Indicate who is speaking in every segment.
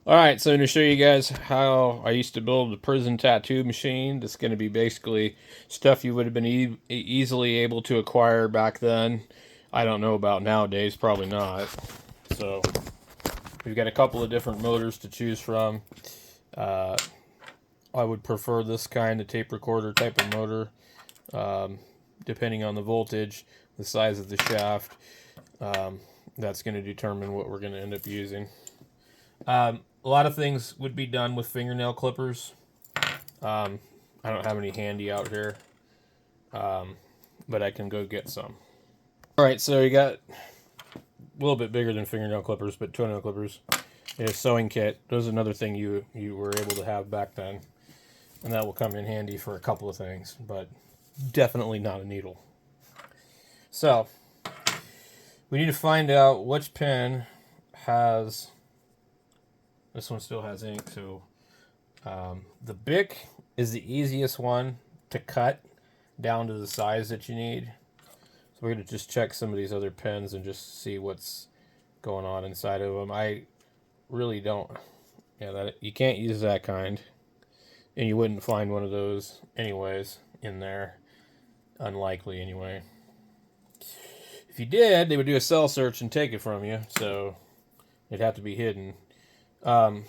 Speaker 1: Alright, so I'm going to show you guys how I used to build the prison tattoo machine. That's going to be basically stuff you would have been easily able to acquire back then. I don't know about nowadays, probably not. So, we've got a couple of different motors to choose from. Uh, I would prefer this kind, the tape recorder type of motor, depending on the voltage, the size of the shaft. That's going to determine what we're going to end up using. A lot of things would be done with fingernail clippers. I don't have any handy out here, but I can go get some. Alright, so you got a little bit bigger than fingernail clippers, but toenail clippers. A sewing kit. Those are another thing you were able to have back then. And that will come in handy for a couple of things, but definitely not a needle. So, we need to find out which pen has... This one still has ink, so the Bic is the easiest one to cut down to the size that you need. So we're going to just check some of these other pens and just see what's going on inside of them. I really don't... Yeah, that you can't use that kind. And you wouldn't find one of those anyways in there. Unlikely anyway. If you did, they would do a cell search and take it from you. So it'd have to be hidden. Our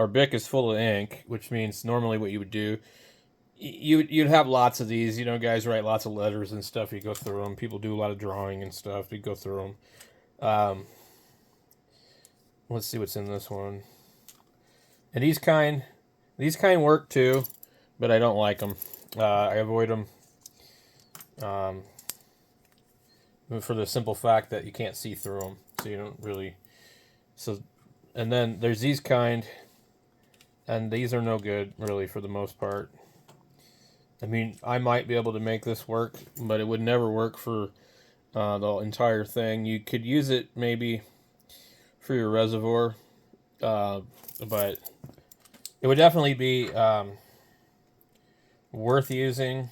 Speaker 1: Bic is full of ink, which means normally what you would do, you'd have lots of these. You know, guys write lots of letters and stuff. You go through them. People do a lot of drawing and stuff. You go through them. Let's see what's in this one. And these kind work too, but I don't like them. I avoid them for the simple fact that you can't see through them, so you don't really. So, and then there's these kind, and these are no good really for the most part. I mean, I might be able to make this work, but it would never work for the entire thing. You could use it maybe for your reservoir, but it would definitely be worth using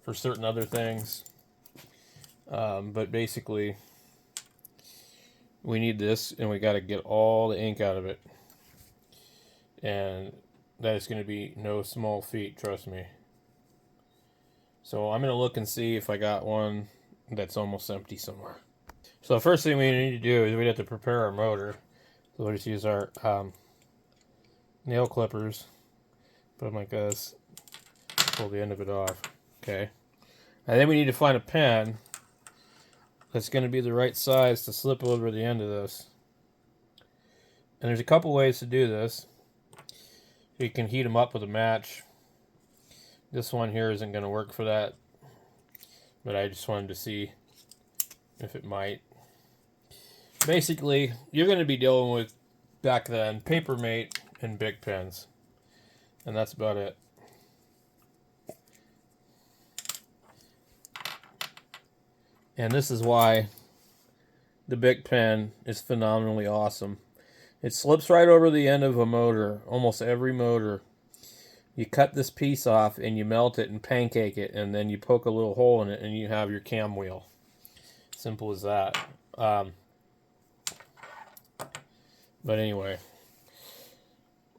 Speaker 1: for certain other things. But basically, we need this, and we got to get all the ink out of it. And that is going to be no small feat, trust me. So I'm going to look and see if I got one that's almost empty somewhere. So the first thing we need to do is we have to prepare our motor. So we'll just use our nail clippers. Put them like this. Pull the end of it off. Okay. And then we need to find a pen that's going to be the right size to slip over the end of this. And there's a couple ways to do this. You can heat them up with a match. This one here isn't going to work for that, but I just wanted to see if it might. Basically, you're going to be dealing with, back then, Papermate and Bic pens. And that's about it. And this is why the Bic pen is phenomenally awesome. It slips right over the end of a motor, almost every motor. You cut this piece off and you melt it and pancake it, and then you poke a little hole in it and you have your cam wheel. Simple as that. But anyway,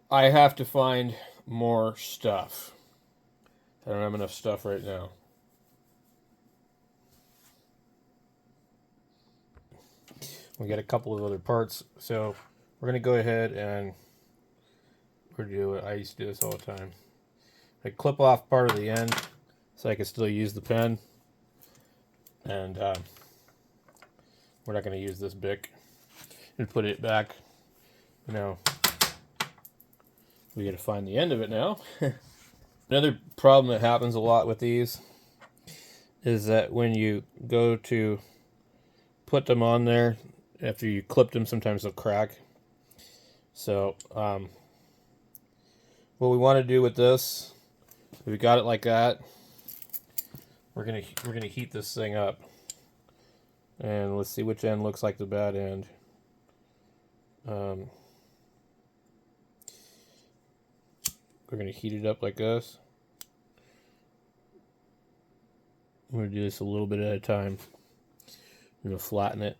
Speaker 1: I have to find more stuff. I don't have enough stuff right now. We got a couple of other parts, so we're going to go ahead and do it. I used to do this all the time. I clip off part of the end so I can still use the pen. And we're not going to use this Bic. And put it back. You know, we got to find the end of it now. Another problem that happens a lot with these is that when you go to put them on there, after you clip them, sometimes they'll crack. So, what we want to do with this, if we got it like that, we're gonna heat this thing up, and let's see which end looks like the bad end. We're gonna heat it up like this. I'm gonna do this a little bit at a time. I'm gonna flatten it.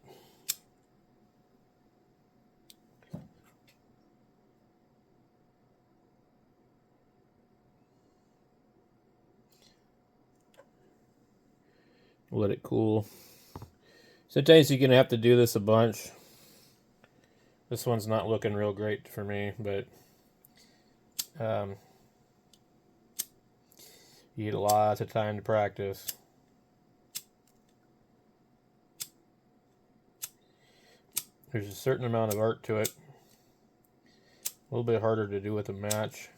Speaker 1: Let it cool. Sometimes you're going to have to do this a bunch. This one's not looking real great for me, but you get a lot of time to practice. There's a certain amount of art to it. A little bit harder to do with a match.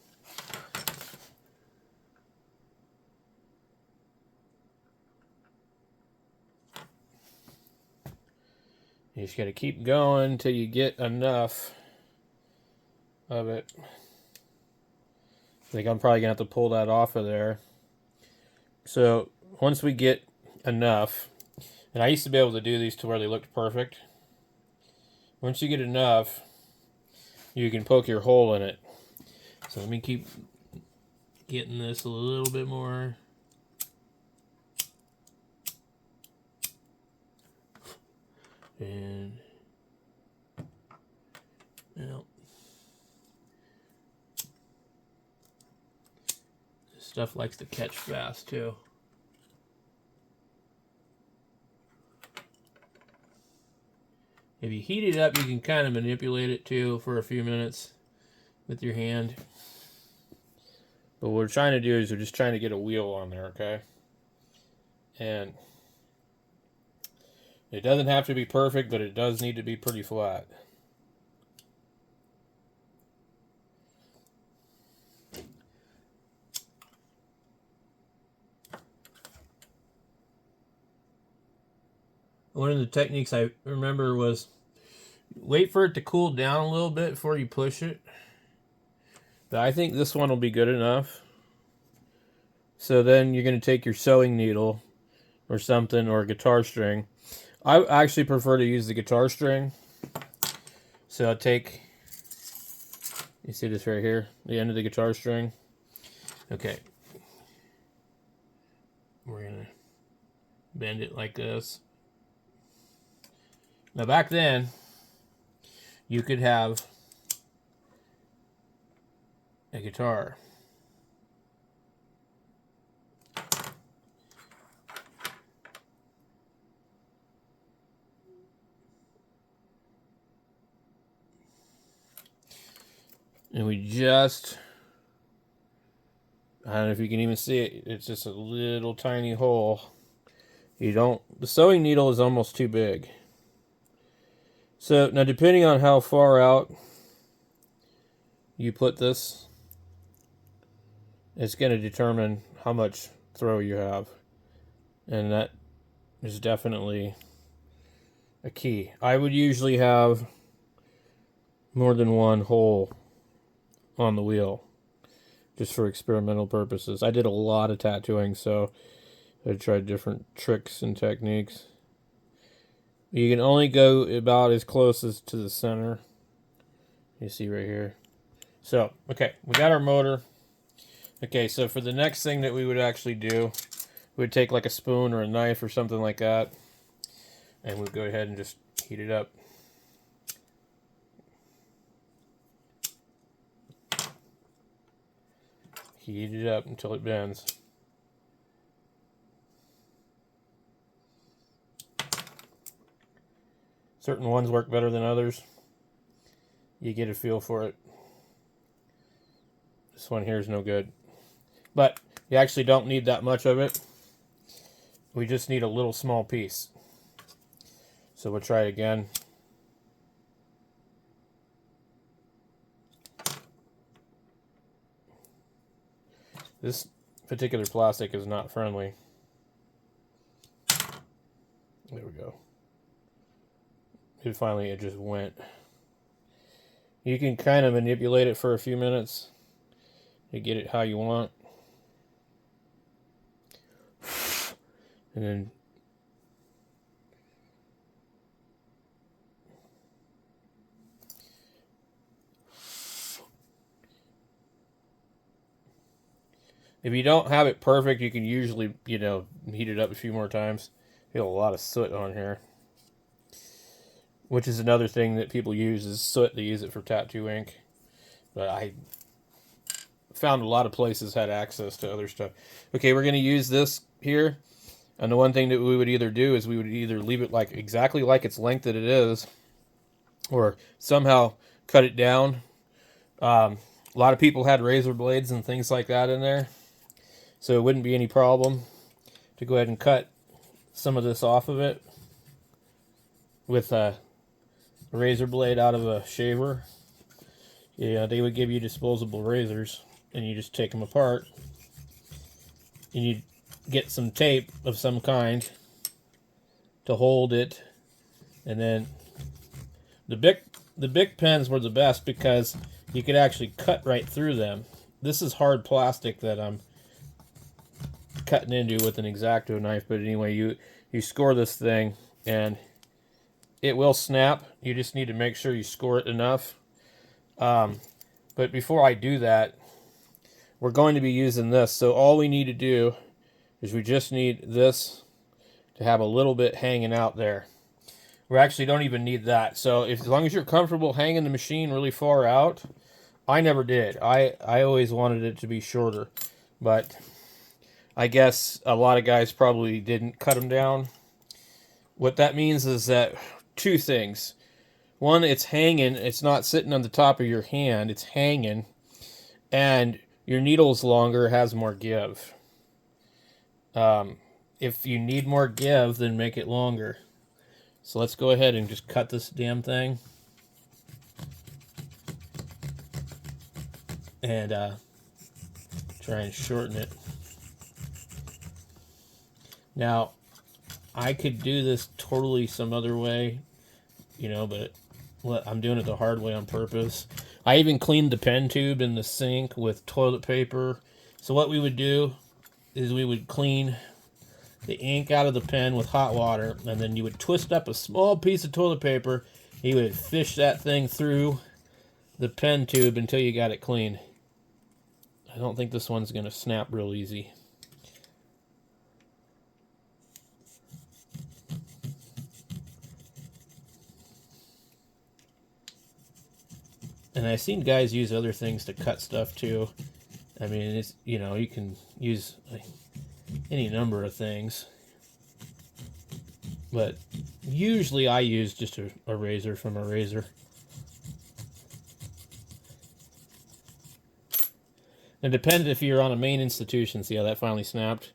Speaker 1: You just got to keep going until you get enough of it. I think I'm probably going to have to pull that off of there. So once we get enough, and I used to be able to do these to where they looked perfect. Once you get enough, you can poke your hole in it. So let me keep getting this a little bit more. And well, this stuff likes to catch fast too. If you heat it up, you can kind of manipulate it too for a few minutes with your hand. But what we're trying to do is we're just trying to get a wheel on there, okay? And it doesn't have to be perfect, but it does need to be pretty flat. One of the techniques I remember was wait for it to cool down a little bit before you push it. But I think this one will be good enough. So then you're going to take your sewing needle or something, or a guitar string. I actually prefer to use the guitar string. So I'll take, you see this right here, the end of the guitar string. Okay. We're going to bend it like this. Now back then, you could have a guitar. And we just, I don't know if you can even see it, it's just a little tiny hole. You don't, the sewing needle is almost too big. So now depending on how far out you put this, it's going to determine how much throw you have. And that is definitely a key. I would usually have more than one hole on the wheel just for experimental purposes. I did a lot of tattooing, so I tried different tricks and techniques. You can only go about as close as to the center. You see right here. So, okay, we got our motor. Okay, so for the next thing that we would actually do, we'd take like a spoon or a knife or something like that, and we'd go ahead and just heat it up. Heat it up until it bends. Certain ones work better than others. You get a feel for it. This one here is no good. But you actually don't need that much of it. We just need a little small piece. So we'll try it again. This particular plastic is not friendly. There we go. It just went. You can kind of manipulate it for a few minutes to get it how you want. And then if you don't have it perfect, you can usually, heat it up a few more times. Feel a lot of soot on here. Which is another thing that people use is soot. They use it for tattoo ink. But I found a lot of places had access to other stuff. Okay, we're going to use this here. And the one thing that we would either do is we would either leave it like exactly like its length that it is, or somehow cut it down. A lot of people had razor blades and things like that in there, so it wouldn't be any problem to go ahead and cut some of this off of it with a razor blade out of a shaver. Yeah, they would give you disposable razors, and you just take them apart, and you get some tape of some kind to hold it, and then the Bic pens were the best because you could actually cut right through them. This is hard plastic that I'm cutting into with an X-Acto knife, but anyway, you score this thing and it will snap. You just need to make sure you score it enough. But before I do that, we're going to be using this. So all we need to do is we just need this to have a little bit hanging out there. We actually don't even need that. So as long as you're comfortable hanging the machine really far out, I never did. I always wanted it to be shorter, but I guess a lot of guys probably didn't cut them down. What that means is that two things. One, it's hanging. It's not sitting on the top of your hand. It's hanging. And your needle's longer, has more give. If you need more give, then make it longer. So let's go ahead and just cut this damn thing. And try and shorten it. Now, I could do this totally some other way, you know, but I'm doing it the hard way on purpose. I even cleaned the pen tube in the sink with toilet paper. So what we would do is we would clean the ink out of the pen with hot water, and then you would twist up a small piece of toilet paper. You would fish that thing through the pen tube until you got it clean. I don't think this one's going to snap real easy. And I've seen guys use other things to cut stuff too. I mean, it's, you know, you can use any number of things. But usually I use just a razor from a razor. It depends if you're on a main institution, see how that finally snapped,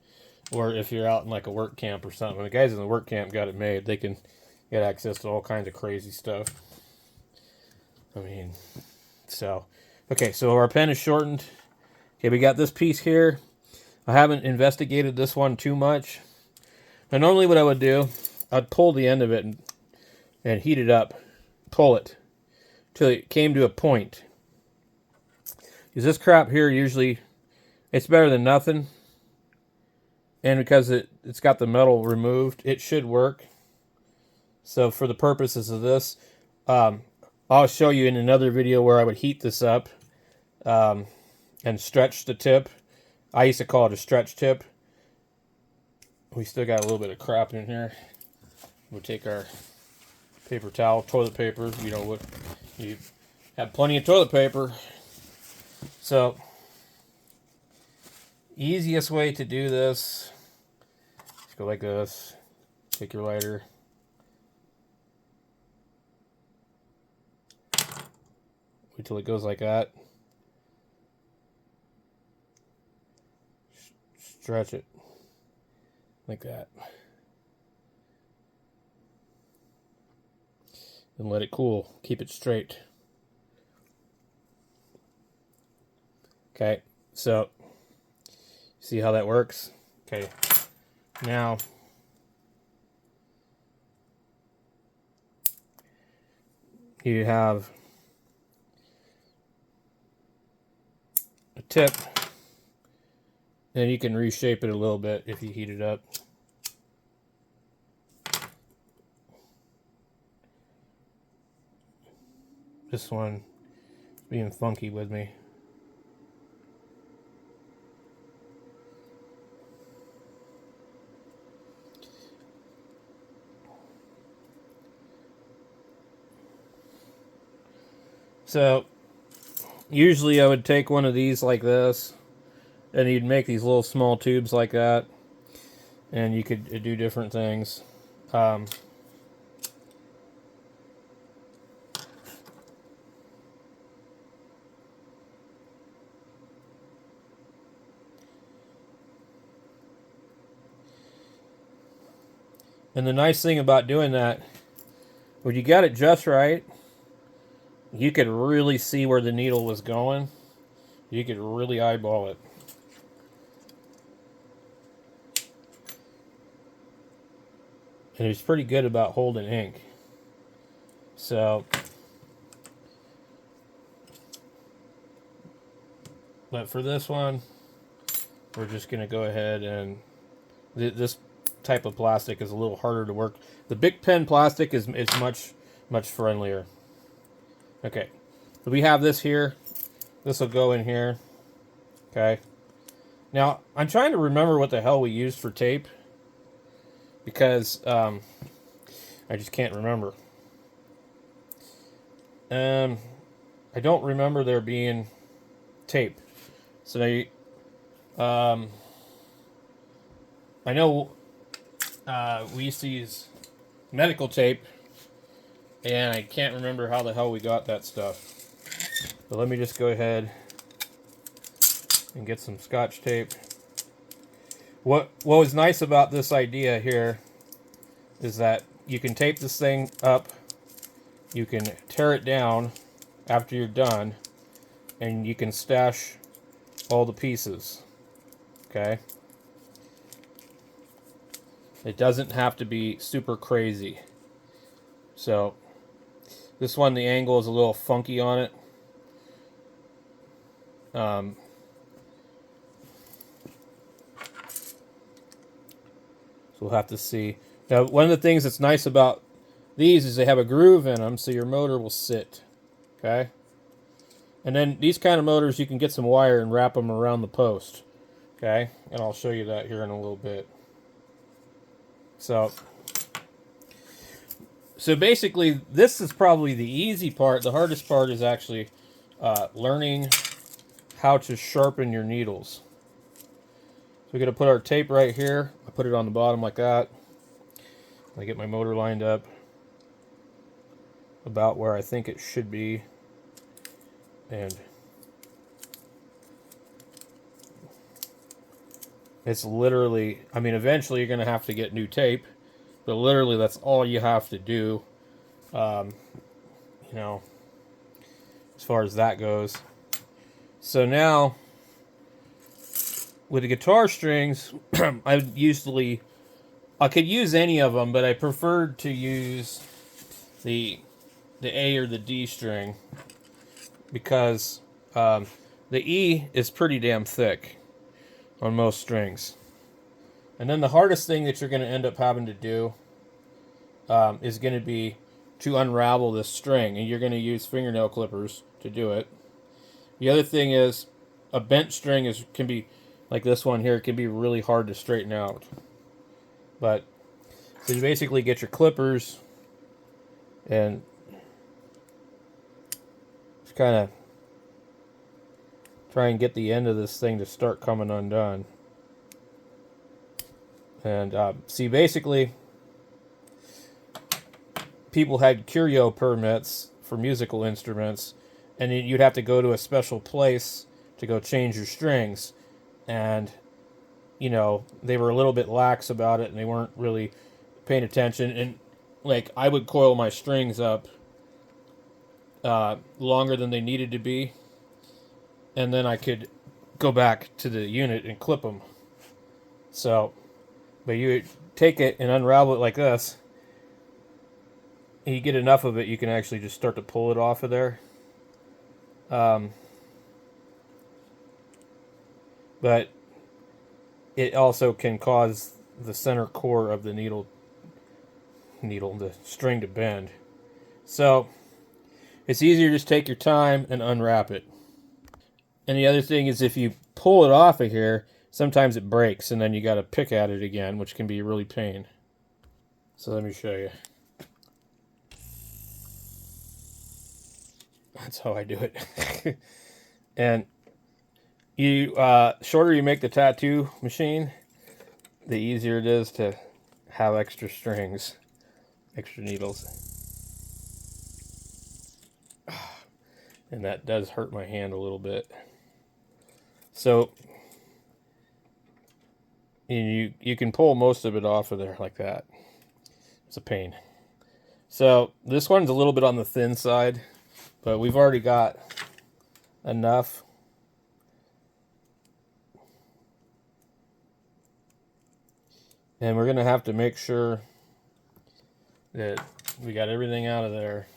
Speaker 1: or if you're out in like a work camp or something. When the guys in the work camp got it made, they can get access to all kinds of crazy stuff. I mean, so, okay, so our pen is shortened. Okay, we got this piece here. I haven't investigated this one too much. Now, normally what I would do, I'd pull the end of it and heat it up. Pull it till it came to a point. Because this crap here, usually, it's better than nothing. And because it's got the metal removed, it should work. So for the purposes of this, I'll show you in another video where I would heat this up and stretch the tip. I used to call it a stretch tip. We still got a little bit of crap in here. We'll take our paper towel, toilet paper. You know what? You have plenty of toilet paper. So, easiest way to do this, just go like this. Take your lighter. Wait till it goes like that. Stretch it like that. And let it cool. Keep it straight. Okay, so see how that works? Okay, now you have a tip, and you can reshape it a little bit if you heat it up. This one is being funky with me. So, usually I would take one of these like this, and you'd make these little small tubes like that. and you could do different things. Um, and the nice thing about doing that, when you got it just right, you could really see where the needle was going. You could really eyeball it. And he's pretty good about holding ink. So, but for this one, we're just going to go ahead and this type of plastic is a little harder to work. The Bic pen plastic is much friendlier. Okay, so we have this here. This will go in here. Okay. Now I'm trying to remember what the hell we used for tape because I just can't remember. I don't remember there being tape. So now you, I know we used to use medical tape, and I can't remember how the hell we got that stuff. So let me just go ahead and get some Scotch tape. What was nice about this idea here is that you can tape this thing up, you can tear it down after you're done, and you can stash all the pieces. Okay? It doesn't have to be super crazy. So this one, the angle is a little funky on it. So we'll have to see. Now, one of the things that's nice about these is they have a groove in them, so your motor will sit. Okay? And then these kind of motors, you can get some wire and wrap them around the post. Okay? And I'll show you that here in a little bit. So basically, this is probably the easy part. The hardest part is actually learning how to sharpen your needles. So we're going to put our tape right here. I put it on the bottom like that. I get my motor lined up about where I think it should be. And it's literally, I mean, eventually you're going to have to get new tape, but literally that's all you have to do, you know, as far as that goes. So now, with the guitar strings, I could use any of them, but I preferred to use the A or the D string because the E is pretty damn thick on most strings. And then the hardest thing that you're going to end up having to do is going to be to unravel this string, and you're going to use fingernail clippers to do it. The other thing is a bent string can be like this one here. It can be really hard to straighten out. But so you basically get your clippers and just kind of try and get the end of this thing to start coming undone. And see, basically, people had curio permits for musical instruments, and you'd have to go to a special place to go change your strings. And, you know, they were a little bit lax about it, and they weren't really paying attention. And, like, I would coil my strings up longer than they needed to be, and then I could go back to the unit and clip them. So, but you would take it and unravel it like this, and you get enough of it, you can actually just start to pull it off of there. But it also can cause the center core of the the string to bend. So it's easier to just take your time and unwrap it. And the other thing is, if you pull it off of here, sometimes it breaks, and then you got to pick at it again, which can be really pain. So let me show you. That's how I do it. And you shorter you make the tattoo machine, the easier it is to have extra strings, extra needles. And that does hurt my hand a little bit. So you can pull most of it off of there like that. It's a pain. So this one's a little bit on the thin side, but we've already got enough. And we're going to have to make sure that we got everything out of there.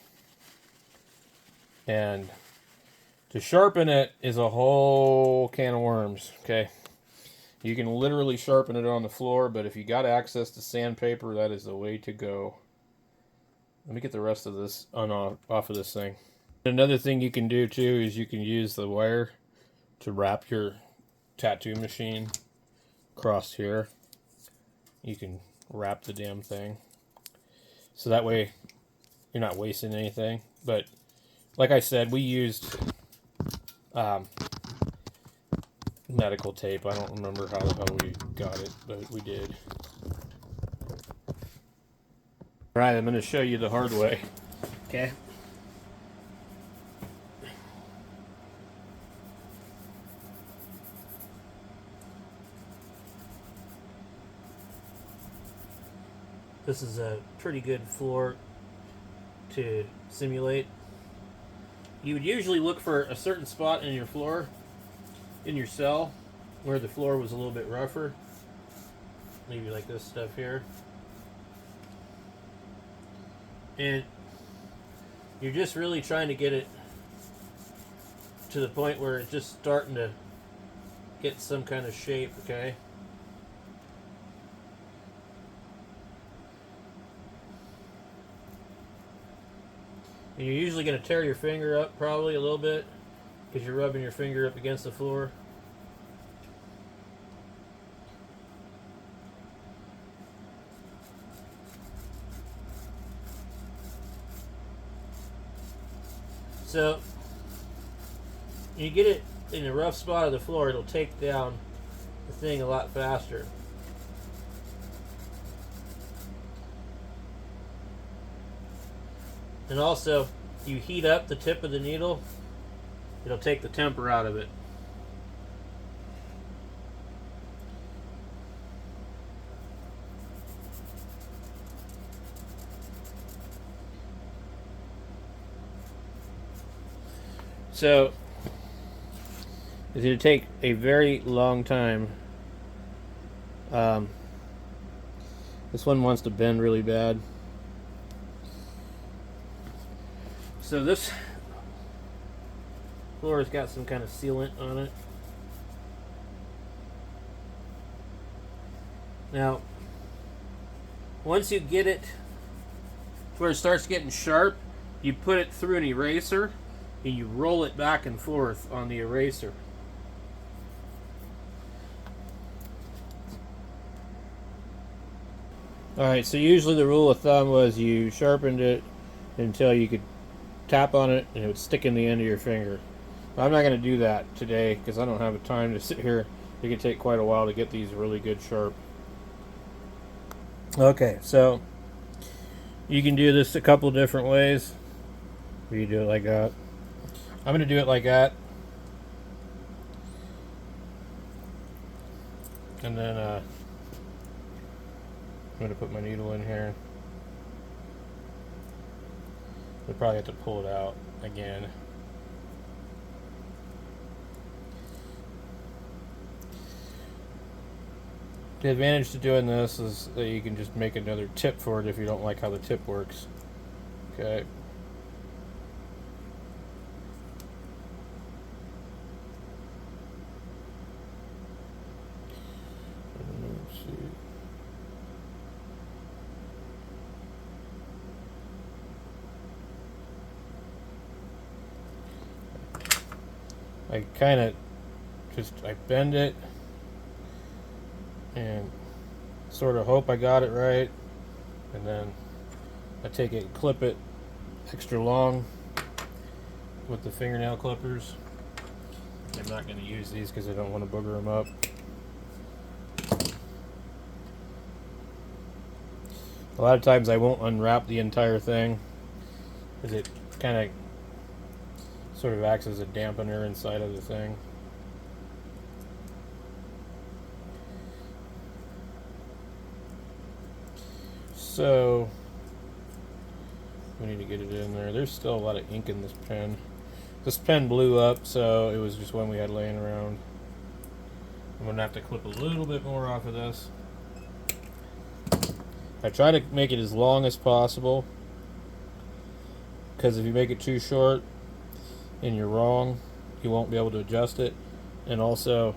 Speaker 1: And to sharpen it is a whole can of worms, okay? You can literally sharpen it on the floor, but if you got access to sandpaper, that is the way to go. Let me get the rest of this off of this thing. Another thing you can do too is you can use the wire to wrap your tattoo machine across here. You can wrap the damn thing. So that way you're not wasting anything. But like I said, we used medical tape. I don't remember how we got it, but we did. Alright, I'm going to show you the hard way. Okay. This is a pretty good floor to simulate. You would usually look for a certain spot in your floor, in your cell, where the floor was a little bit rougher. Maybe like this stuff here. And you're just really trying to get it to the point where it's just starting to get some kind of shape, okay? And you're usually going to tear your finger up probably a little bit because you're rubbing your finger up against the floor. So, when you get it in a rough spot of the floor, it'll take down the thing a lot faster. And also, you heat up the tip of the needle, it'll take the temper out of it. So, it's going to take a very long time. This one wants to bend really bad. So this floor has got some kind of sealant on it. Now, once you get it where it starts getting sharp, you put it through an eraser and you roll it back and forth on the eraser. Alright, so usually the rule of thumb was you sharpened it until you could tap on it and it would stick in the end of your finger. But I'm not going to do that today because I don't have the time to sit here. It can take quite a while to get these really good sharp. Okay, so you can do this a couple different ways. You do it like that. I'm going to do it like that. And then I'm going to put my needle in here. We'll probably have to pull it out again. The advantage to doing this is that you can just make another tip for it if you don't like how the tip works. Okay. Let's see. I kind of I bend it and sort of hope I got it right, and then I take it and clip it extra long with the fingernail clippers. I'm not going to use these because I don't want to booger them up. A lot of times I won't unwrap the entire thing because it kind of sort of acts as a dampener inside of the thing. So we need to get it in there. There's still a lot of ink in this pen. This pen blew up, so it was just one we had laying around. I'm going to have to clip a little bit more off of this. I try to make it as long as possible, because if you make it too short and you're wrong, you won't be able to adjust it. And also,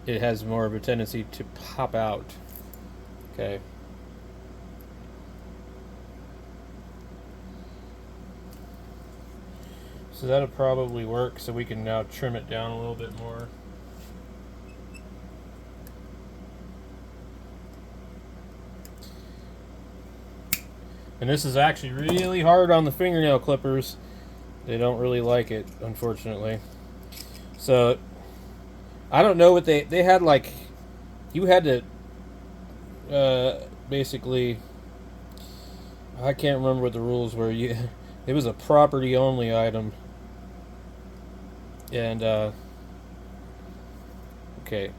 Speaker 1: it has more of a tendency to pop out. Okay. So that'll probably work, so we can now trim it down a little bit more. And this is actually really hard on the fingernail clippers. They don't really like it, unfortunately. So, I don't know what they had, like, you had to, basically, I can't remember what the rules were. It was a property only item. And, okay.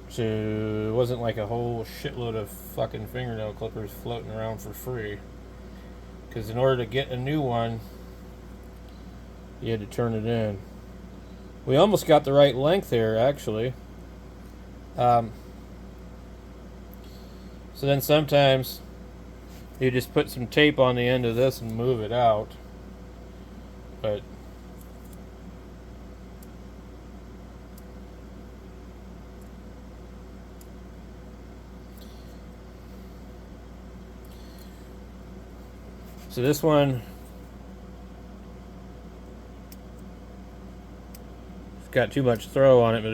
Speaker 1: So, it wasn't like a whole shitload of fucking fingernail clippers floating around for free. Because in order to get a new one, you had to turn it in. We almost got the right length here, actually. So then sometimes you just put some tape on the end of this and move it out. But so this one, it's got too much throw on it, but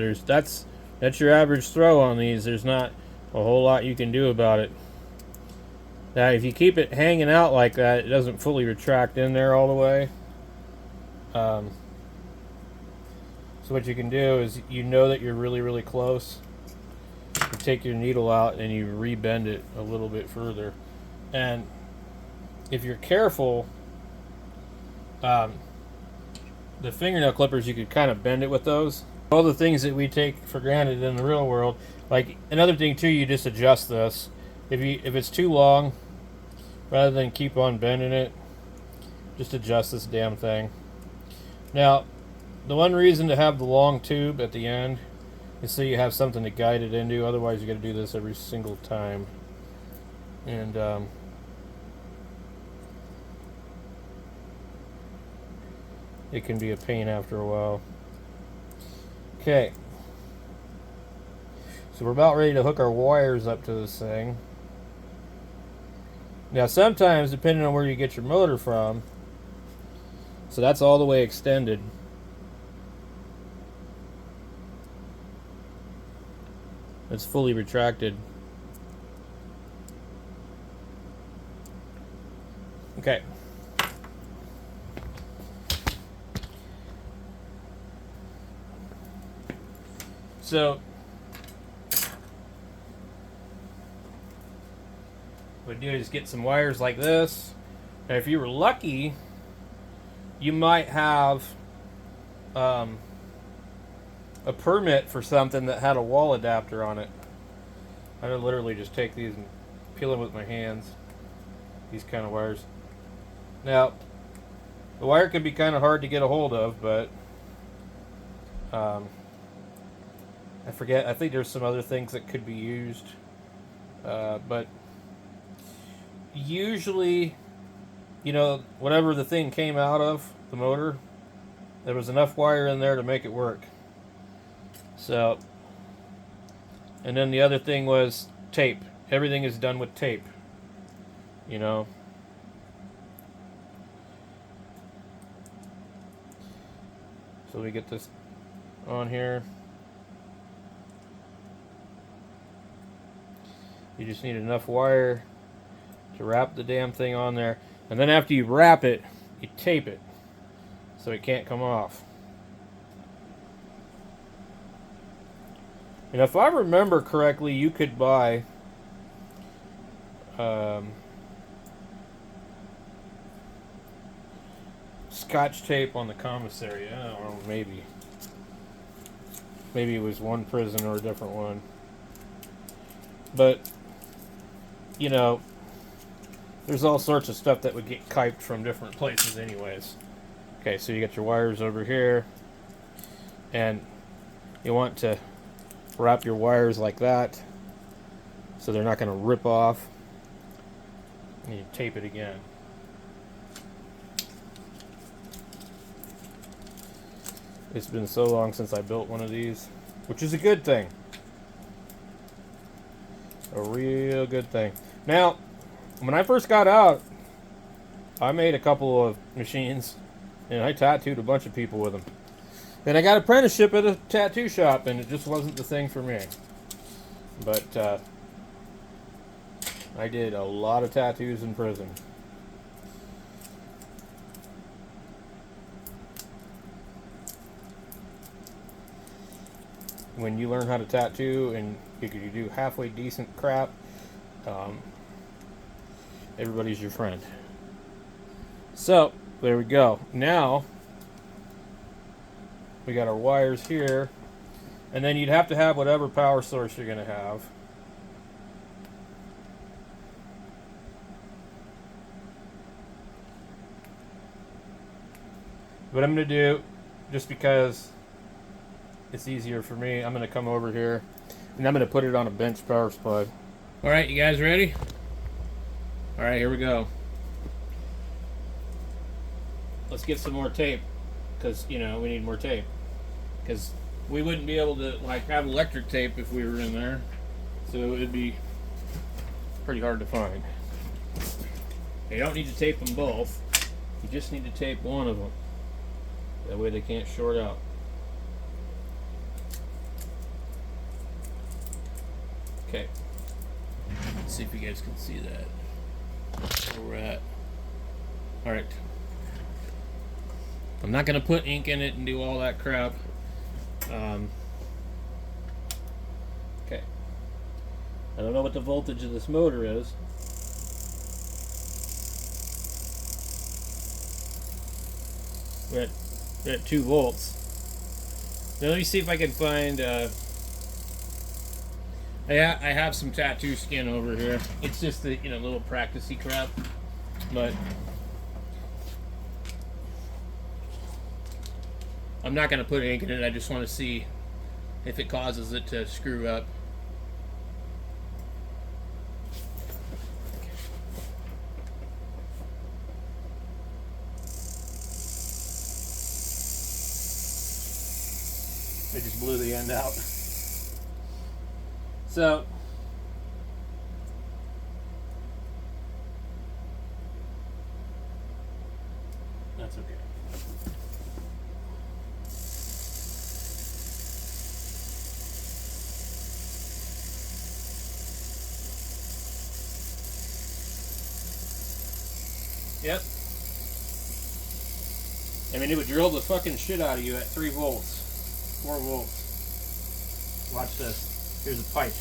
Speaker 1: that's your average throw on these. There's not a whole lot you can do about it. Now, if you keep it hanging out like that, it doesn't fully retract in there all the way. So what you can do is, you know that you're really, really close. You take your needle out and you rebend it a little bit further. And if you're careful, the fingernail clippers, you could kind of bend it with those. All the things that we take for granted in the real world. Like, another thing too, you just adjust this. If it's too long, rather than keep on bending it, just adjust this damn thing. Now, the one reason to have the long tube at the end is so you have something to guide it into. Otherwise, you got to do this every single time. And it can be a pain after a while. Okay. So we're about ready to hook our wires up to this thing. Now sometimes, depending on where you get your motor from, so that's all the way extended. It's fully retracted. Okay. So what we do is get some wires like this. Now, if you were lucky, you might have a permit for something that had a wall adapter on it. I would literally just take these and peel them with my hands. These kind of wires. Now, the wire can be kind of hard to get a hold of, but I forget. I think there's some other things that could be used, but usually, you know, whatever the thing came out of, the motor, there was enough wire in there to make it work. So, and then the other thing was tape. Everything is done with tape, you know. So we get this on here. You just need enough wire to wrap the damn thing on there. And then after you wrap it, you tape it so it can't come off. And if I remember correctly, you could buy Scotch tape on the commissary. I don't know, maybe it was one prison or a different one. But you know, there's all sorts of stuff that would get kiped from different places anyways. Okay, so you got your wires over here, and you want to wrap your wires like that so they're not going to rip off, and you tape it again. It's been so long since I built one of these, which is a good thing. A real good thing. Now, when I first got out, I made a couple of machines, and I tattooed a bunch of people with them. Then I got an apprenticeship at a tattoo shop, and it just wasn't the thing for me. But I did a lot of tattoos in prison. When you learn how to tattoo and you do halfway decent crap, everybody's your friend. So, there we go. Now, we got our wires here, and then you'd have to have whatever power source you're going to have. What I'm going to do, just because it's easier for me, I'm going to come over here, and I'm going to put it on a bench power supply. Alright, you guys ready? Alright, here we go. Let's get some more tape, because, you know, we need more tape. Because we wouldn't be able to, like, have electric tape if we were in there. So it would be pretty hard to find. You don't need to tape them both. You just need to tape one of them. That way they can't short out. Okay. Let's see if you guys can see that. Where we're at. Alright. I'm not going to put ink in it and do all that crap. Okay. I don't know what the voltage of this motor is. We're at 2 volts. Now let me see if I can find... I have some tattoo skin over here. It's just the, you know, little practicey crap. But... I'm not going to put ink in it. I just want to see if it causes it to screw up. I just blew the end out. So, that's okay. Yep. I mean, it would drill the fucking shit out of you at 3 volts, 4 volts. Watch this. Here's a pipe.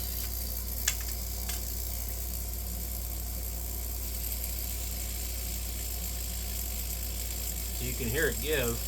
Speaker 1: So you can hear it give.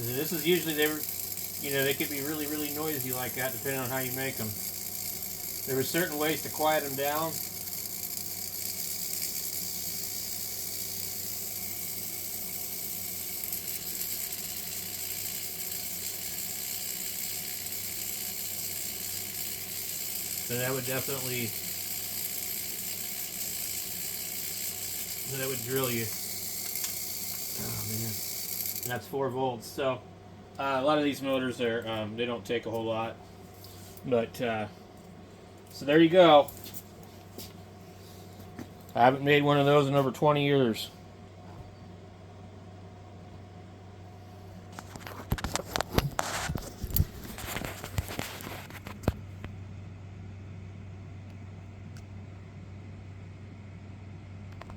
Speaker 1: This is usually, they could be really, really noisy like that depending on how you make them. There were certain ways to quiet them down. So that would definitely, that would drill you. Oh man. And that's 4 volts. So a lot of these motors are they don't take a whole lot, but so there you go. I haven't made one of those in over 20 years.